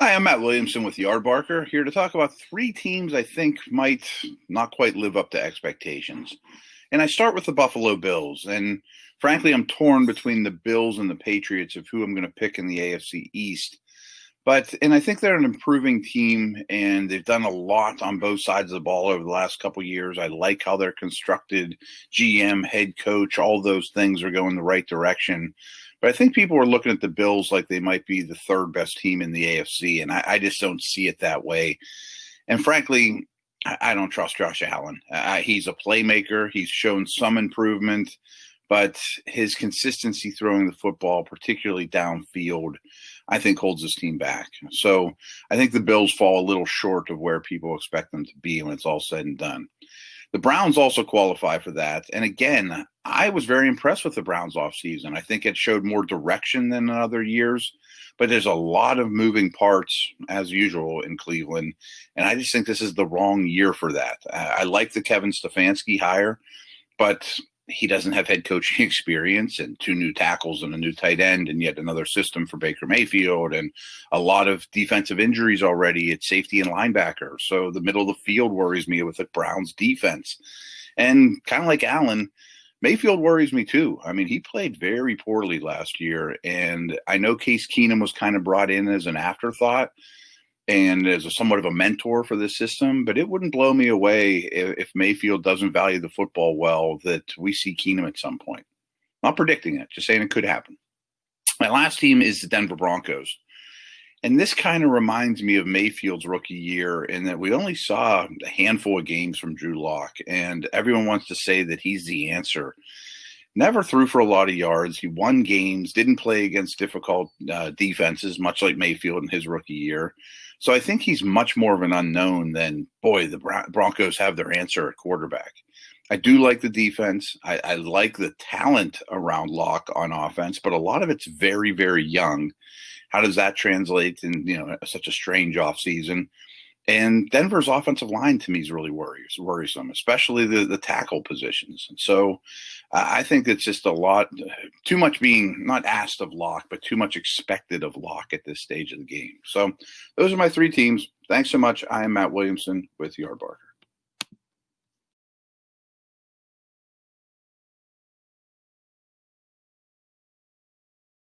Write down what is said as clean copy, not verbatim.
Hi, I'm Matt Williamson with Yardbarker, here to talk about three teams I think might not quite live up to expectations. And I start with the Buffalo Bills. And frankly, I'm torn between the Bills and the Patriots of who I'm going to pick in the AFC East. And I think they're an improving team, and they've done a lot on both sides of the ball over the last couple of years. I like how they're constructed, GM, head coach, all those things are going the right direction. But I think people are looking at the Bills like they might be the third best team in the AFC, and I just don't see it that way. And frankly, I don't trust Josh Allen. He's a playmaker. He's shown some improvement, but his consistency throwing the football, particularly downfield, I think holds his team back. So I think the Bills fall a little short of where people expect them to be when it's all said and done. The Browns also qualify for that. And again, I was very impressed with the Browns offseason. I think it showed more direction than in other years, but there's a lot of moving parts, as usual, in Cleveland. And I just think this is the wrong year for that. I like the Kevin Stefanski hire, but he doesn't have head coaching experience and two new tackles and a new tight end and yet another system for Baker Mayfield and a lot of defensive injuries already at safety and linebacker. So the middle of the field worries me with the Browns defense. And kind of like Allen, Mayfield worries me too. I mean, he played very poorly last year, and I know Case Keenum was kind of brought in as an afterthought and as somewhat of a mentor for the system, but it wouldn't blow me away if Mayfield doesn't value the football well that we see Keenum at some point. Not predicting it, just saying it could happen. My last team is the Denver Broncos. And this kind of reminds me of Mayfield's rookie year in that we only saw a handful of games from Drew Lock, and everyone wants to say that he's the answer. Never threw for a lot of yards. He won games, didn't play against difficult defenses, much like Mayfield in his rookie year. So I think he's much more of an unknown than, boy, the Broncos have their answer at quarterback. I do like the defense. I like the talent around Locke on offense, but a lot of it's very, very young. How does that translate in such a strange offseason? And Denver's offensive line to me is really worrisome, especially the tackle positions. And so I think it's just a lot, too much being not asked of Locke, but too much expected of Locke at this stage of the game. So those are my three teams. Thanks so much. I am Matt Williamson with Yardbarker.